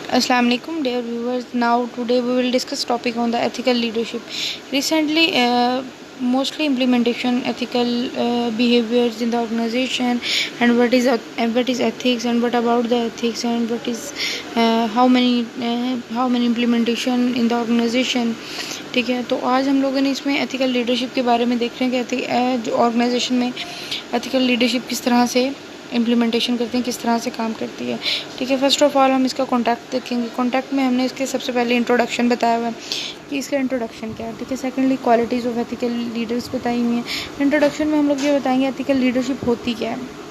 Assalamu alaikum, dear viewers. Now, today we will discuss topic on the ethical leadership. Recently, mostly implementation ethical behaviors in the organization, and what is ethics, and what about the ethics, and what is how many implementation in the organization. ठीक है, तो आज हम लोगों ने इसमें ethical leadership के बारे में देख रहे हैं कि जो ऑर्गेनाइजेशन में एथिकल लीडरशिप किस तरह से इम्प्लीमेंटेशन करती हैं, किस तरह से काम करती है। ठीक है, फर्स्ट ऑफ ऑल हम इसका कॉन्टैक्ट देखेंगे। कॉन्टैक्ट में हमने इसके सबसे पहले इंट्रोडक्शन बताया हुआ है कि इसका इंट्रोडक्शन क्या है। ठीक है, secondly qualities of ethical leaders बताई हुई हैं। इंट्रोडक्शन में हम लोग ये बताएंगे एथिकल लीडरशिप होती क्या है।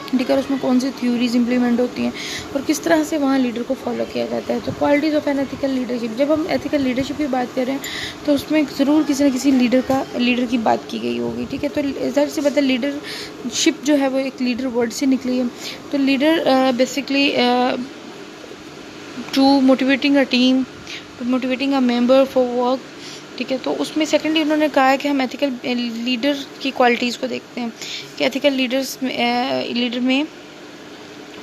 ठीक है, और उसमें कौन सी थ्योरीज इंप्लीमेंट होती हैं और किस तरह से वहाँ लीडर को फॉलो किया जाता है। तो qualities of an ethical leadership, जब हम एथिकल लीडरशिप की बात कर रहे हैं तो उसमें ज़रूर किसी न किसी लीडर की बात की गई होगी। ठीक है, तो ज़ाहिर सी बात है लीडरशिप जो है वो एक लीडर वर्ड से निकली है। तो leader basically to motivating a team, to motivating a member for work. ठीक है, तो उसमें सेकेंडली उन्होंने कहा है कि हम एथिकल लीडर की क्वालिटीज़ को देखते हैं कि एथिकल लीडर में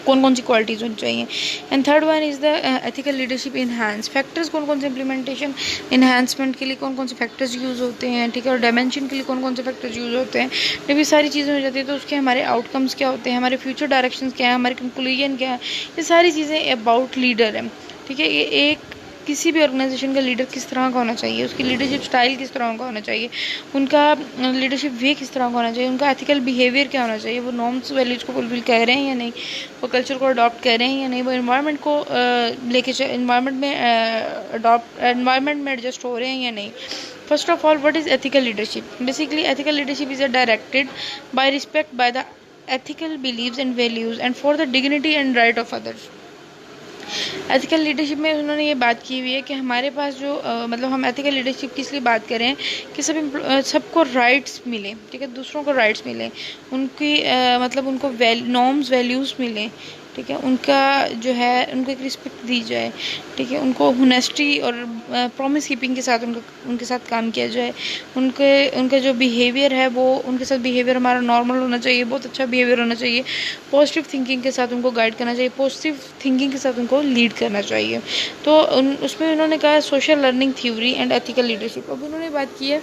कौन कौन सी क्वालिटीज़ होनी चाहिए। And third one is the ethical leadership enhance factors, कौन कौन से इम्प्लीमेंटेशन इन्हांसमेंट के लिए कौन कौन से फैक्टर्स यूज़ होते हैं। ठीक है, और डायमेंशन के लिए कौन कौन से फैक्टर्स यूज़ होते हैं। जब ये सारी चीज़ें हो जाती है तो उसके हमारे आउटकम्स क्या होते हैं, हमारे फ्यूचर डायरेक्शंस क्या है, हमारे कंक्लूजन क्या है, ये सारी चीज़ें अबाउट लीडर है। ठीक है, ये एक किसी भी ऑर्गेनाइजेशन का लीडर किस तरह का होना चाहिए, उसकी लीडरशिप स्टाइल किस तरह का होना चाहिए, उनका लीडरशिप वे किस तरह का होना चाहिए, उनका एथिकल बिहेवियर क्या होना चाहिए, वो नॉर्म्स वैल्यूज को फुलफिल कर रहे हैं या नहीं, वो कल्चर को अडॉप्ट कर रहे हैं या नहीं, वो इन्वायरमेंट को एनवायरनमेंट में एडजस्ट हो रहे हैं या नहीं। First of all, what is ethical leadership? Basically ethical leadership is directed by respect by the ethical beliefs and values and for the dignity and right of others। Ethical leadership में उन्होंने ये बात की हुई है कि हमारे पास जो मतलब हम एथिकल लीडरशिप की इसलिए बात करें कि सबको राइट्स मिले। ठीक है, दूसरों को राइट्स मिले, उनकी मतलब उनको नॉर्म्स वैल्यूज़ मिले। ठीक है, उनका जो है उनको एक रिस्पेक्ट दी जाए। ठीक है, उनको होनेस्टी और प्रॉमिस कीपिंग के साथ उनके साथ काम किया जाए। उनका जो बिहेवियर है वो उनके साथ बिहेवियर हमारा नॉर्मल होना चाहिए, बहुत अच्छा बिहेवियर होना चाहिए। पॉजिटिव थिंकिंग के साथ उनको गाइड करना चाहिए, पॉजिटिव थिंकिंग के साथ उनको लीड करना चाहिए। तो उसमें उन्होंने कहा social learning theory and ethical leadership. अब उन्होंने बात की है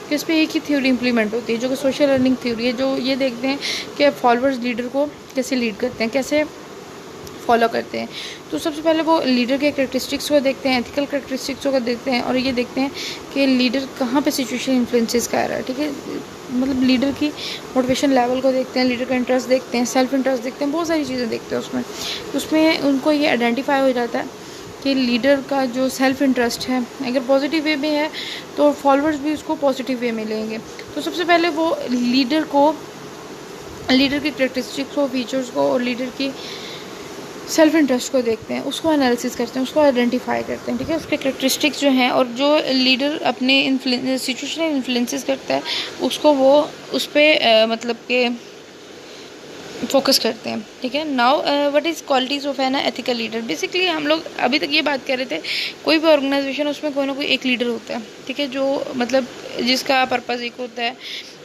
कि इस पर एक ही थ्योरी इंप्लीमेंट होती है जो कि सोशल लर्निंग थ्योरी है, जो ये देखते हैं कि फॉलोअर्स लीडर को कैसे लीड करते हैं, कैसे फॉलो करते हैं। तो सबसे पहले वो लीडर के करेक्टरिस्टिक्स को देखते हैं, एथिकल करेक्टरिस्टिक्स को देखते हैं, और ये देखते हैं कि लीडर कहाँ पे सिचुएशन इन्फ्लुएंसेस कर रहा है। ठीक है, मतलब लीडर की मोटिवेशन लेवल को देखते हैं, लीडर का इंटरेस्ट देखते हैं, सेल्फ इंटरेस्ट देखते हैं, बहुत सारी चीज़ें देखते हैं उसमें उनको ये आइडेंटिफाई हो जाता है कि लीडर का जो सेल्फ इंटरेस्ट है अगर पॉजिटिव वे में है तो फॉलोअर्स भी उसको पॉजिटिव वे में लेंगे। तो सबसे पहले वो लीडर की करेक्टरिस्टिक्स को, फीचर्स को और लीडर की सेल्फ इंटरेस्ट को देखते हैं, उसको एनालिसिस करते हैं, उसको आइडेंटिफाई करते हैं। ठीक है, उसके करेक्टरिस्टिक्स जो हैं और जो लीडर अपने सिचुएशन इन्फ्लुएंसेस करता है उसको वो उस पर मतलब के फोकस करते हैं। ठीक है, now what is qualities of an ethical leader. Basically हम लोग अभी तक ये बात कर रहे थे कोई भी ऑर्गेनाइजेशन उसमें कोई ना कोई एक लीडर होता है। ठीक है, जो मतलब जिसका पर्पज़ एक होता है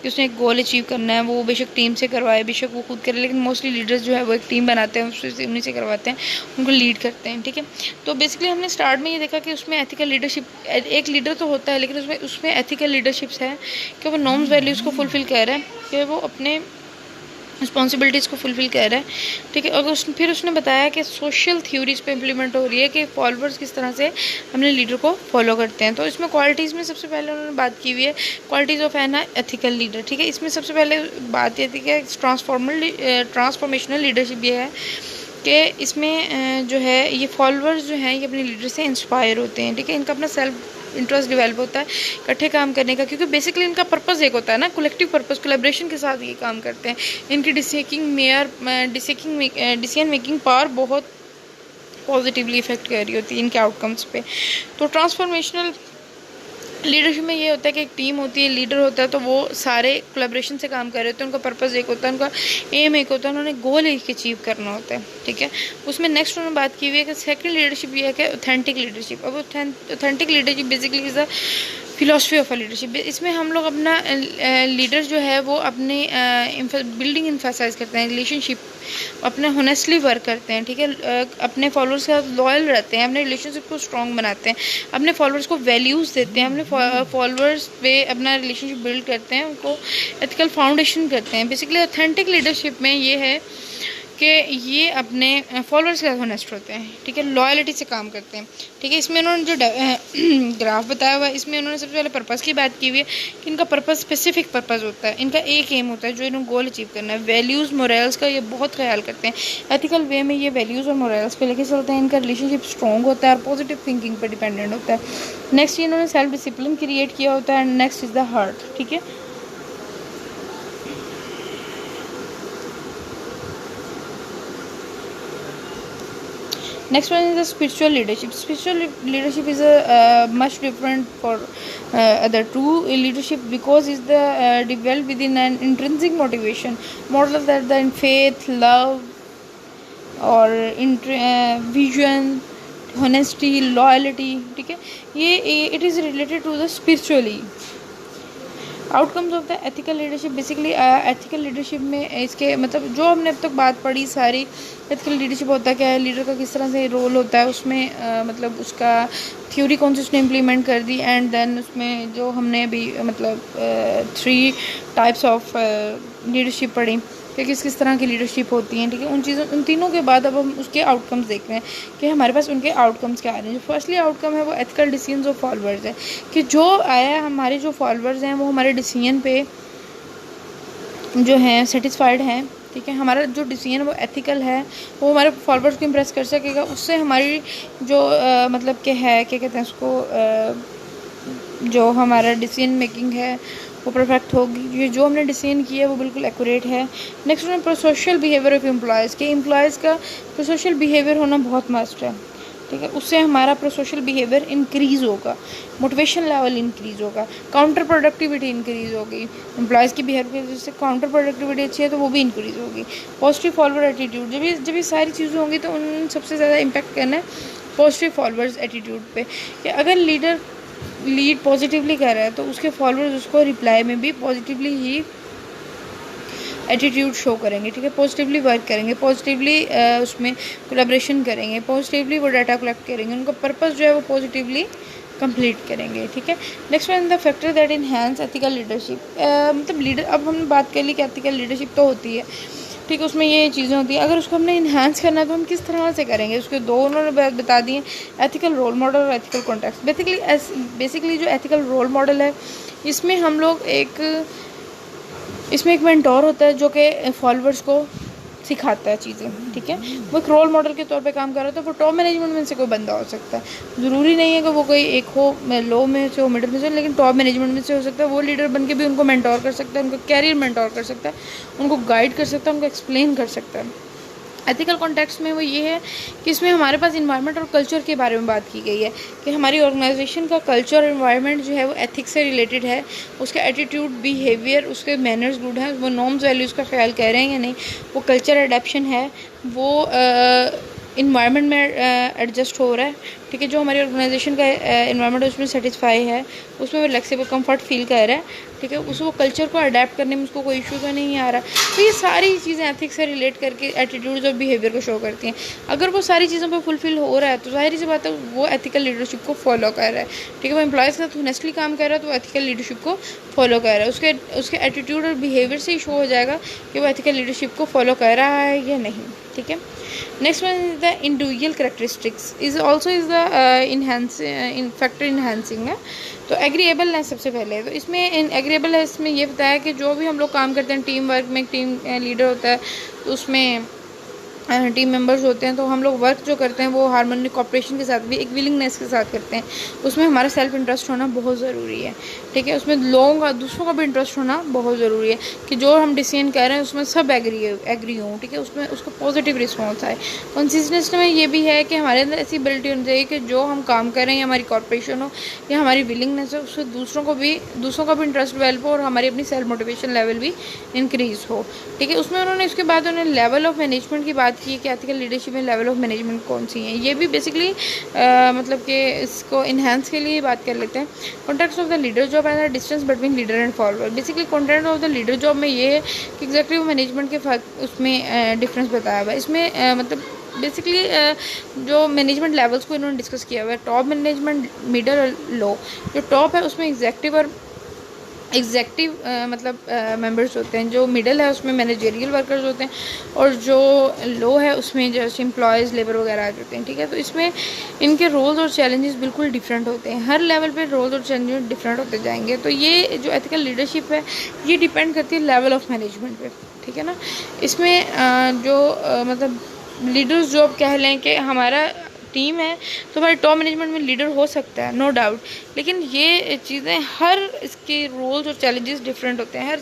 कि उसने एक गोल अचीव करना है, वो बेशक टीम से करवाए, बेशक वो खुद करे, लेकिन मोस्टली लीडर्स जो है वो एक टीम बनाते हैं, उससे उन्हीं से करवाते हैं, उनको लीड करते हैं। ठीक है, तो बेसिकली हमने स्टार्ट में ये देखा कि उसमें एथिकल लीडरशिप, एक लीडर तो होता है लेकिन उसमें एथिकल लीडरशिप्स है कि वो नॉर्म्स वैल्यूज़ को फुलफिल कर रहा है, कि वो अपने रिस्पॉन्सिबिलिटीज़ को फुलफिल कर रहा है। ठीक है, और फिर उसने बताया कि सोशल थ्योरीज पे इम्प्लीमेंट हो रही है कि फॉलोअर्स किस तरह से अपने लीडर को फॉलो करते हैं। तो इसमें क्वालिटीज़ में सबसे पहले उन्होंने बात की हुई है qualities of an ethical leader. ठीक है, इसमें सबसे पहले बात ये थी कि ट्रांसफॉर्मेशनल लीडरशिप ये है कि इसमें जो है ये फॉलोअर्स जो हैं ये अपने लीडर से इंस्पायर होते हैं। ठीक है, इनका अपना सेल्फ इंटरेस्ट डेवलप होता है इकट्ठे काम करने का, क्योंकि बेसिकली इनका पर्पस एक होता है ना, कलेक्टिव पर्पस, कोलैबोरेशन के साथ ये काम करते हैं। इनकी डिसीजन मेकिंग पावर बहुत पॉजिटिवली इफेक्ट कर रही होती है इनके आउटकम्स पे। तो ट्रांसफॉर्मेशनल लीडरशिप में ये होता है कि एक टीम होती है, लीडर होता है, तो वो सारे कोलैबोरेशन से काम कर रहे होते हैं, उनका पर्पस एक होता है, उनका एम एक होता है, उन्होंने गोल एक अचीव करना होता है। ठीक है, उसमें नेक्स्ट उन्होंने बात की हुई है कि सेकंड लीडरशिप ये है कि ऑथेंटिक लीडरशिप। अब authentic leadership basically is a philosophy of leadership, इसमें हम लोग अपना लीडर जो है वो अपने बिल्डिंग इन्फेसाइज करते हैं, रिलेशनशिप अपने होनेस्टली वर्क करते हैं, ठीक है, अपने फॉलोअर्स के साथ लॉयल रहते हैं, अपने रिलेशनशिप को स्ट्रॉन्ग बनाते हैं, अपने फॉलोअर्स को वैल्यूज़ देते हैं, अपने फॉलोअर्स पे अपना रिलेशनशिप बिल्ड करते हैं, उनको एथिकल फाउंडेशन करते हैं। बेसिकली ऑथेंटिक लीडरशिप में ये है कि ये अपने फॉलोअर्स के साथ होनेस्ट होते हैं, ठीक है, लॉयलिटी से काम करते हैं, ठीक है। इसमें उन्होंने जो ग्राफ बताया हुआ है, इसमें उन्होंने सबसे पहले पर्पस की बात की हुई है कि इनका पर्पस स्पेसिफिक पर्पस होता है, इनका एक एम होता है जो इन्होंने गोल अचीव करना है। वैल्यूज़ मोरल्स का ये बहुत ख्याल करते हैं, एथिकल वे में ये वैल्यूज़ और मोरल्स पे लेके चलते हैं। इनका रिलेशनशिप स्ट्रॉन्ग होता है और पॉजिटिव थिंकिंग पर डिपेंडेंट होता है। नेक्स्ट इन्होंने सेल्फ डिसिप्लिन क्रिएट किया होता है। नेक्स्ट इज़ द हार्ट, ठीक है। Next one is the spiritual leadership. Spiritual leadership is a much different for other two leadership because it's the developed within an intrinsic motivation model that in faith, love, or vision, honesty, loyalty, ठीक है। ये it is related to the spiritually outcomes of the ethical leadership. Basically ethical leadership में इसके मतलब जो हमने अब तक बात पढ़ी सारी, एथिकल लीडरशिप होता क्या है, लीडर का किस तरह से रोल होता है, उसमें मतलब उसका थ्योरी कौन सी उसने इम्प्लीमेंट कर दी, एंड देन उसमें जो हमने अभी मतलब 3 टाइप्स ऑफ लीडरशिप पढ़ी कि किस किस तरह की लीडरशिप होती हैं, ठीक है। उन तीनों के बाद अब हम उसके आउटकम्स देख रहे हैं कि हमारे पास उनके आउटकम्स क्या आ रहे हैं। जो फर्स्टली आउटकम है वो एथिकल डिसीजंस ऑफ फॉलोअर्स है कि जो आया है हमारे जो फॉलोअर्स हैं वो हमारे डिसीजन पे जो हैं सेटिस्फाइड हैं, ठीक है। हमारा जो डिसीजन वो एथिकल है, वो हमारे फॉलोअर्स को इम्प्रेस कर सकेगा, उससे हमारी जो मतलब कि है क्या कहते हैं उसको, जो हमारा डिसीजन मेकिंग है वो परफेक्ट होगी, ये जो हमने डिसीजन किया है वो बिल्कुल एक्यूरेट है। नेक्स्ट है प्रोसोशल बिहेवियर ऑफ एम्प्लॉयज़ के एम्प्लॉयज़ का प्रोसोशल बिहेवियर होना बहुत मस्ट है, ठीक है। उससे हमारा प्रोसोशल बिहेवियर इंक्रीज़ होगा, मोटिवेशन लेवल इंक्रीज़ होगा, काउंटर प्रोडक्टिविटी इंक्रीज़ होगी। एम्प्लॉयज़ की बिहेवियर की वजह से काउंटर प्रोडक्टिविटी अच्छी है तो वो भी इंक्रीज़ होगी। पॉजिटिव फॉलोअर एटीट्यूड, जब ये सारी चीज़ें होंगी तो उन सबसे ज़्यादा इम्पैक्ट करना है पॉजिटिव फॉलोअर्स एटीट्यूड पे कि अगर लीड पॉजिटिवली कर रहा है तो उसके फॉलोअर्स उसको रिप्लाई में भी पॉजिटिवली ही एटीट्यूड शो करेंगे, ठीक है। पॉजिटिवली वर्क करेंगे, पॉजिटिवली उसमें कोलैबोरेशन करेंगे, पॉजिटिवली वो डाटा कलेक्ट करेंगे, उनका पर्पस जो है वो पॉजिटिवली कंप्लीट करेंगे, ठीक है। Next one the factor that enhance ethical leadership, मतलब लीडर, अब हमने बात कर ली कि एथिकल लीडरशिप तो होती है, ठीक है, उसमें ये चीज़ें होती हैं। अगर उसको हमने इन्हांस करना है तो हम किस तरह से करेंगे, उसके दो उन्होंने बता दिए, एथिकल रोल मॉडल और एथिकल कॉन्टेक्स्ट। बेसिकली जो एथिकल रोल मॉडल है इसमें हम लोग इसमें एक मेंटोर होता है जो कि फॉलोअर्स को सिखाता है चीज़ें, ठीक है। वो एक रोल मॉडल के तौर पे काम कर रहा है, तो वो टॉप मैनेजमेंट में से कोई बंदा हो सकता है, ज़रूरी नहीं है कि वो कोई एक हो लो में से हो, मिडिल में से, लेकिन टॉप मैनेजमेंट में से हो सकता है। वो लीडर बन के भी उनको मेंटोर कर सकता है, उनको कैरियर मेंटोर कर सकता है, उनको गाइड कर सकता है, उनको एक्सप्लेन कर सकता है। एथिकल कॉन्टेक्स्ट में वो ये है कि इसमें हमारे पास इन्वायरमेंट और कल्चर के बारे में बात की गई है कि हमारी ऑर्गेनाइजेशन का कल्चर और इन्वायरमेंट जो है वो एथिक्स से रिलेटेड है, उसका एटीट्यूड, बिहेवियर, उसके मैनर्स गुड हैं, वो नॉर्म्स वैल्यूज़ का ख्याल कर रहे हैं या नहीं, वो कल्चर अडेप्शन है, वो इन्वायरमेंट में एडजस्ट हो रहा है, ठीक है। जो हमारी ऑर्गेनाइजेशन का इन्वायरमेंट है उसमें सेटिस्फाई है, उसमें वो फ्लेक्सिबल कंफर्ट फील कर रहा है, ठीक है। उसको कल्चर को अडेप्ट करने में उसको कोई इशू तो नहीं आ रहा। तो ये सारी चीज़ें एथिक्स से रिलेट करके एटीट्यूड्स और बिहेवियर को शो करती हैं। अगर वो सारी चीज़ों पर फुलफिल हो रहा है तो ज़ाहिर सी बात है वो एथिकल लीडरशिप को फॉलो कर रहा है, ठीक है। वो एम्प्लॉयज़ के साथ ऑनेस्टली काम कर रहा है तो वो एथिकल लीडरशिप को फॉलो कर रहा है। उसके एटीट्यूड और बिहेवियर से ही शो हो जाएगा कि वो एथिकल लीडरशिप को फॉलो कर रहा है या नहीं, ठीक है। Next one is the individual characteristics is also is the factor enhancing है। तो एग्रीएबलनेस सबसे पहले, तो इसमें एग्रीएबलनेस में ये बताया कि जो भी हम लोग काम करते हैं टीम वर्क में, टीम लीडर होता है तो उसमें टीम मेंबर्स होते हैं, तो हम लोग वर्क जो करते हैं वो हार्मोनी कोऑपरेशन के साथ भी एक विलिंगनेस के साथ करते हैं। उसमें हमारा सेल्फ इंटरेस्ट होना बहुत ज़रूरी है, ठीक है। उसमें लोगों का, दूसरों का भी इंटरेस्ट होना बहुत ज़रूरी है कि जो हम डिसीजन कर रहे हैं उसमें सब एग्री हों, ठीक है। उसमें उसको पॉजिटिव रिस्पॉन्स आए। कंसिस्टेंसी में ये भी है कि हमारे अंदर ऐसी एबिलिटी होनी चाहिए कि जो हम काम कर रहे हैं, हमारी कॉर्पोरेशन हो या हमारी विलिंगनेस हो, उससे दूसरों का भी इंटरेस्ट डेवलप हो और हमारी अपनी सेल्फ मोटिवेशन लेवल भी इंक्रीज़ हो, ठीक है। उसमें उन्होंने इसके बाद उन्होंने लेवल ऑफ मैनेजमेंट की बात बात की कि एथिकल लीडरशिप में लेवल ऑफ मैनेजमेंट कौन सी हैं, ये भी बेसिकली मतलब कि इसको इन्हांस के लिए बात कर लेते हैं। Context of the leader job and the distance between leader and follower. Basically content of the leader job में ये है कि एग्जैक्टिव मैनेजमेंट के उसमें डिफरेंस बताया हुआ है। इसमें मतलब बेसिकली जो मैनेजमेंट लेवल्स को इन्होंने डिस्कस किया हुआ है, टॉप मैनेजमेंट, मिडल और लो। जो टॉप है उसमें एग्जेक्टिव मतलब मेंबर्स होते हैं, जो मिडिल है उसमें मैनेजरियल वर्कर्स होते हैं, और जो लो है उसमें जैसे एम्प्लॉयज़, लेबर वगैरह आ जाते हैं। ठीक है, तो इसमें इनके रोल्स और चैलेंजेस बिल्कुल डिफरेंट होते हैं, हर लेवल पे रोल्स और चैलेंजेस डिफरेंट होते जाएंगे। तो ये जो एथिकल लीडरशिप है ये डिपेंड करती है लेवल ऑफ मैनेजमेंट पे। ठीक है ना, इसमें जो मतलब लीडर्स जो आप कह लें कि हमारा टीम है तो हमारे टॉप मैनेजमेंट में लीडर हो सकता है, नो डाउट, लेकिन ये चीज़ें हर इसके रोल्स और चैलेंजेस डिफरेंट होते हैं, हर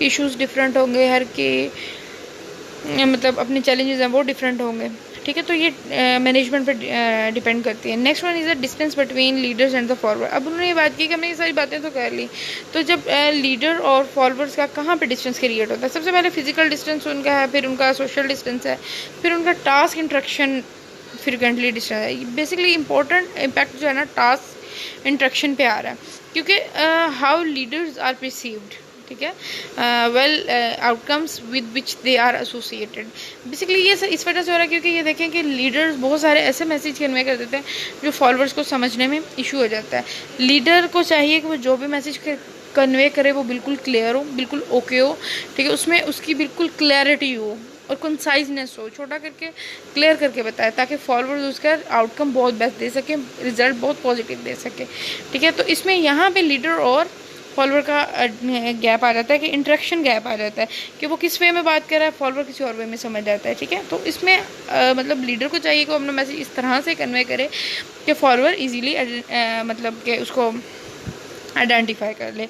इश्यूज डिफरेंट होंगे, हर के मतलब अपने चैलेंजेस हैं वो डिफरेंट होंगे। ठीक है, तो ये मैनेजमेंट पर डिपेंड करती है। Next one is the distance between leaders and the follower. अब उन्होंने ये बात की कि हमने ये सारी बातें तो कर ली, तो जब लीडर और फॉलोअर्स का कहाँ पे डिस्टेंस क्रिएट होता है? सबसे पहले फिजिकल डिस्टेंस उनका है, फिर उनका सोशल डिस्टेंस है, फिर उनका टास्क इंट्रैक्शन फ्रिक्वेंटली डिस्टेंस है। बेसिकली इंपॉर्टेंट इम्पैक्ट जो है ना टास्क इंट्रैक्शन पे आ रहा है, क्योंकि हाउ लीडर्स आर परसीव्ड, ठीक है, well outcomes with which they are associated. Basically ये इस वजह से हो रहा है क्योंकि ये देखें कि लीडर्स बहुत सारे ऐसे मैसेज कन्वे कर देते हैं जो फॉलोअर्स को समझने में इशू हो जाता है। लीडर को चाहिए कि वो जो भी मैसेज कन्वे करे वो बिल्कुल क्लियर हो, बिल्कुल ओके हो, ठीक है, उसमें उसकी बिल्कुल क्लैरिटी हो और कंसाइजनेस हो, छोटा करके क्लियर करके बताए ताकि फॉलोअर्स उसका आउटकम बहुत बेस्ट दे सके, रिजल्ट बहुत पॉजिटिव दे सके। ठीक है, तो इसमें यहाँ पे लीडर और फॉलोअर का गैप आ जाता है कि इंटरेक्शन गैप आ जाता है कि वो किस वे में बात कर रहा है, फॉलोअर किसी और वे में समझ जाता है। ठीक है, तो इसमें मतलब लीडर को चाहिए कि वो अपना मैसेज इस तरह से कन्वे करे कि फॉलोअर इजीली मतलब कि उसको आइडेंटिफाई कर ले।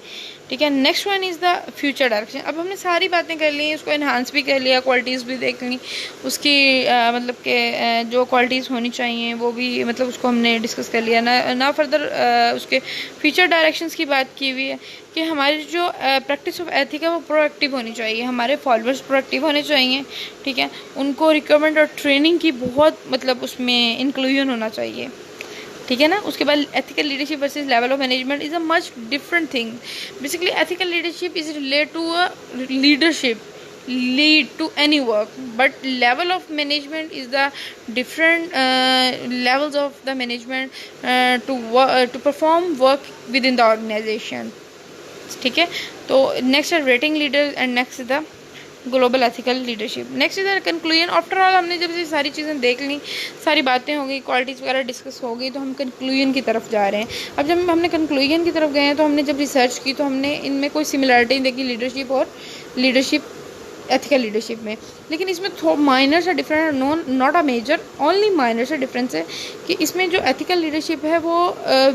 ठीक है, next one is the future direction. अब हमने सारी बातें कर ली, उसको इन्हांस भी कर लिया, क्वालिटीज़ भी देख ली, उसकी मतलब के जो क्वालिटीज़ होनी चाहिए वो भी मतलब उसको हमने डिस्कस कर लिया ना फर्दर उसके फ्यूचर डायरेक्शंस की बात की हुई है कि हमारी जो प्रैक्टिस ऑफ एथिक है वो प्रोएक्टिव होनी चाहिए, हमारे फॉलोअर्स प्रोएक्टिव होने चाहिए। ठीक है, उनको रिक्वायरमेंट और ट्रेनिंग की बहुत मतलब उसमें इंक्लूजन होना चाहिए। ठीक है ना, उसके बाद ethical leadership versus level of management is a much different thing. Basically ethical leadership is related to a leadership lead to any work, but level of management is the different levels of the management to perform work within the organization. ठीक है, तो next है rating leader and next is the global ethical leadership. Next is the conclusion. After all हमने जब ये सारी चीज़ें देख ली, सारी बातें हो गई, क्वालिटीज़ वगैरह डिस्कस हो गई, तो हम कंक्लूजन की तरफ जा रहे हैं। अब जब हमने कंक्लूजन की तरफ गए हैं तो हमने जब रिसर्च की तो हमने इनमें कोई सिमिलरिटी देखी लीडरशिप और लीडरशिप एथिकल लीडरशिप में, लेकिन इसमें माइनर सा difference, not a major, only minor सा डिफरेंस है कि इसमें जो एथिकल लीडरशिप है वो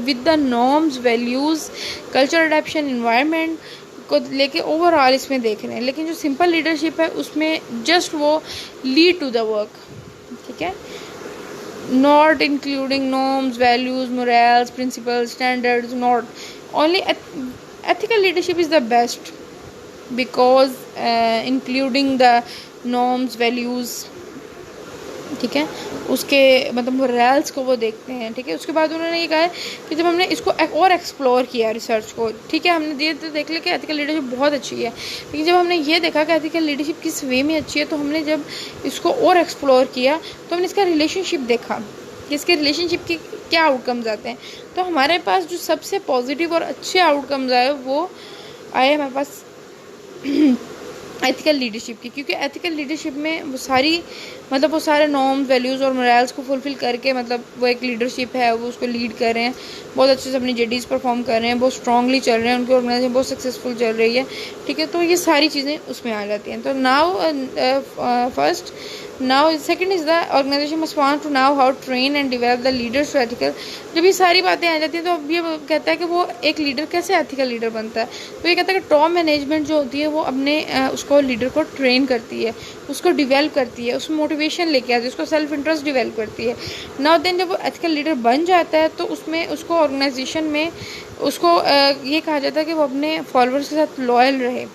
with the norms, values, culture adaption, environment को लेके ओवरऑल इसमें देख रहे हैं, लेकिन जो सिंपल लीडरशिप है उसमें जस्ट वो लीड टू द वर्क। ठीक है, not including norms, values, morals, principles, standards, not only ethical leadership is the best because including the norms, values, ठीक है, उसके मतलब मोरल्स को वो देखते हैं। ठीक है, उसके बाद उन्होंने ये कहा है कि जब हमने इसको और एक्सप्लोर किया रिसर्च को, ठीक है, हमने ये तो देख लिया कि एथिकल लीडरशिप बहुत अच्छी है, लेकिन जब हमने ये देखा कि एथिकल लीडरशिप किस वे में अच्छी है, तो हमने जब इसको और एक्सप्लोर किया तो हमने इसका रिलेशनशिप देखा कि इसके रिलेशनशिप के क्या आउटकम्स आते हैं। तो हमारे पास जो सबसे पॉजिटिव और अच्छे आउटकम्स आए वो आए हमारे पास एथिकल लीडरशिप की, क्योंकि एथिकल लीडरशिप में वो सारी मतलब वो सारे नॉर्म्स, वैल्यूज़ और मोरल्स को फुलफ़िल करके मतलब वो एक लीडरशिप है, वो उसको लीड कर रहे हैं, बहुत अच्छे से अपनी जेडीज़ परफॉर्म कर रहे हैं, बहुत स्ट्रांगली चल रहे हैं, उनकी ऑर्गेनाइजेशन बहुत सक्सेसफुल चल रही है। ठीक है, तो ये सारी चीज़ें उसमें आ जाती हैं। तो now second is the organisation must want to now how train and develop the leaders to ethical. जब ये सारी बातें आ जाती हैं तो अब ये कहता है कि वो एक लीडर कैसे एथिकल लीडर बनता है। तो ये कहता है कि टॉप मैनेजमेंट जो होती है वो अपने उसको लीडर को ट्रेन करती है, उसको डिवेल्प करती है, उसमें मोटिवेशन लेके आती है, उसको सेल्फ इंटरेस्ट डिवेल्प करती है। नाउ देन जब वो एथिकल लीडर बन जाता है तो उसमें उसको ऑर्गेनाइजेशन में उसको ये कहा जाता है कि वो अपने फॉलोअर्स के साथ लॉयल रहे,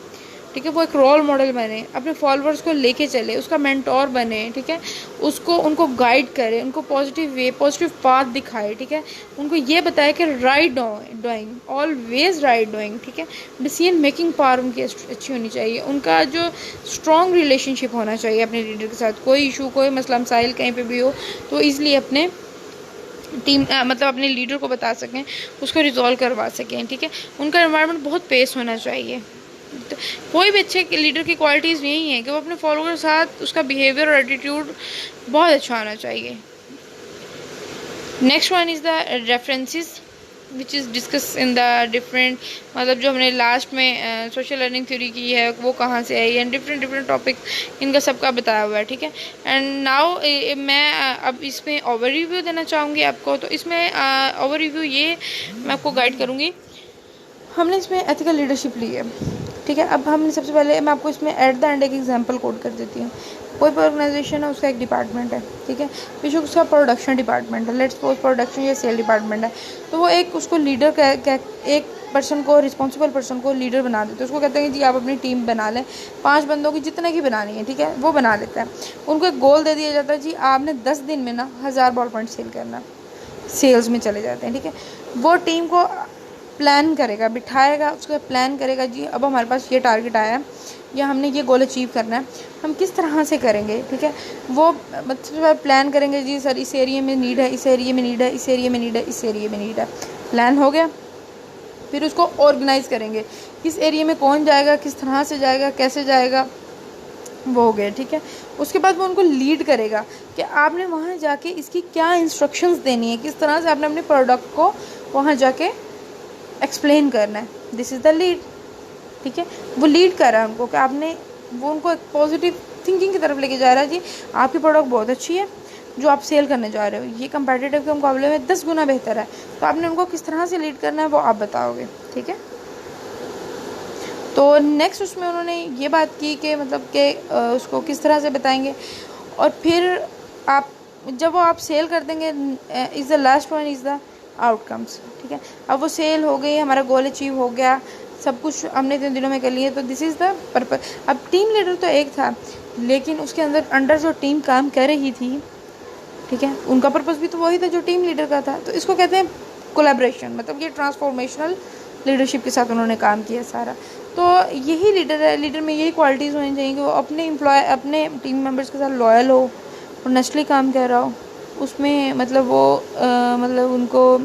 ठीक है, वो एक रोल मॉडल बने, अपने फॉलोअर्स को लेके चले, उसका मेंटोर बने, ठीक है, उसको उनको गाइड करे, उनको पॉजिटिव वे पॉजिटिव पाथ दिखाए, ठीक है, उनको ये बताए कि right doing, always right doing, ठीक है, डिसीजन मेकिंग पावर उनकी अच्छी होनी चाहिए, उनका जो स्ट्रॉन्ग रिलेशनशिप होना चाहिए अपने लीडर के साथ, कोई इशू कोई मसला मसाइल कहीं पे भी हो तो ईज़िली अपने टीम मतलब अपने लीडर को बता सकें, उसको रिजॉल्व करवा सकें, ठीक है, उनका एनवायरनमेंट बहुत पेस होना चाहिए। तो कोई भी अच्छे लीडर की क्वालिटीज़ यही है कि वो अपने फॉलोअर के साथ उसका बिहेवियर और एटीट्यूड बहुत अच्छा होना चाहिए। Next one is the references which is discuss in the different, मतलब जो हमने लास्ट में सोशल लर्निंग थ्योरी की है वो कहाँ से आई, एंड डिफरेंट टॉपिक इनका सबका बताया हुआ है, ठीक है। एंड नाउ मैं अब इसमें ओवर रिव्यू देना चाहूँगी आपको। तो इसमें ओवर रिव्यू ये मैं आपको गाइड करूँगी। हमने इसमें एथिकल लीडरशिप ली है, ठीक है। अब हमने सबसे पहले मैं आपको इसमें एट द एंड एक एग्जांपल कोड कर देती हूँ। कोई भी ऑर्गेनाइजेशन है, उसका एक डिपार्टमेंट है, ठीक है, पीछे उसका प्रोडक्शन डिपार्टमेंट है, लेट्स सपोज प्रोडक्शन या सेल डिपार्टमेंट है। तो वो एक उसको लीडर एक पर्सन को, रिस्पॉन्सिबल पर्सन को लीडर बना देते हैं। उसको कहते हैं कि जी आप अपनी टीम बना लें, 5 बंदों की जितने की बनानी है, ठीक है, वो बना लेता है। उनको एक गोल दे दिया जाता है, जी आपने 10 दिन में ना 1000 बॉल पॉइंट सेल करना, सेल्स में चले जाते हैं, ठीक है। वो टीम को प्लान करेगा, बिठाएगा, उसका प्लान करेगा, जी अब हमारे पास ये टारगेट आया है या हमने ये गोल अचीव करना है, हम किस तरह से करेंगे, ठीक है। वो मतलब प्लान करेंगे, जी सर इस एरिया में नीड है, इस एरिया में नीड है, इस एरिया में नीड है, इस एरिया में नीड है। प्लान हो गया, फिर उसको ऑर्गेनाइज करेंगे, किस एरिया में कौन जाएगा, किस तरह से जाएगा, कैसे जाएगा, वो हो गया, ठीक है। उसके बाद वो उनको लीड करेगा कि आपने वहाँ जाके इसकी क्या इंस्ट्रक्शंस देनी है, किस तरह से आपने अपने प्रोडक्ट को वहाँ जाके एक्सप्लेन करना है। दिस इज़ द लीड, ठीक है। वो लीड कर रहा है उनको कि आपने, वो उनको एक पॉजिटिव थिंकिंग की तरफ लेके जा रहा है, जी आपकी प्रोडक्ट बहुत अच्छी है, जो आप सेल करने जा रहे हो ये कंपेटिटिव के मुकाबले में 10 गुना बेहतर है, तो आपने उनको किस तरह से लीड करना है वो आप बताओगे, ठीक है। तो नेक्स्ट उसमें उन्होंने ये बात की कि मतलब कि उसको किस तरह से बताएंगे, और फिर आप जब वो आप सेल कर देंगे, is the last one is the outcomes, ठीक है। अब वो सेल हो गई, हमारा गोल अचीव हो गया, सब कुछ हमने 3 दिनों में कर लिए, तो दिस इज़ द पर्पस। अब टीम लीडर तो एक था, लेकिन उसके अंडर जो टीम काम कर रही थी, ठीक है, उनका पर्पस भी तो वही था जो टीम लीडर का था। तो इसको कहते हैं कोलैबोरेशन, मतलब ये ट्रांसफॉर्मेशनल लीडरशिप के साथ उन्होंने काम किया सारा। तो यही लीडर है, लीडर में यही क्वालिटीज़ होनी चाहिए कि वो अपने टीम मेंबर्स के साथ लॉयल हो, ऑनेस्टली काम कर रहा हो, उसमें मतलब वो मतलब उनको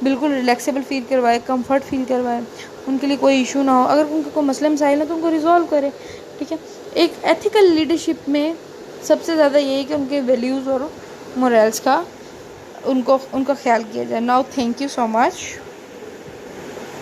बिल्कुल रिलैक्सेबल फील करवाए, कंफर्ट फील करवाए, उनके लिए कोई इशू ना हो, अगर उनके कोई मसले मसाइल है तो उनको रिजॉल्व करे, ठीक है। एक एथिकल लीडरशिप में सबसे ज़्यादा यही कि उनके वैल्यूज़ और मोरल्स का उनका ख्याल किया जाए। Now thank you so much.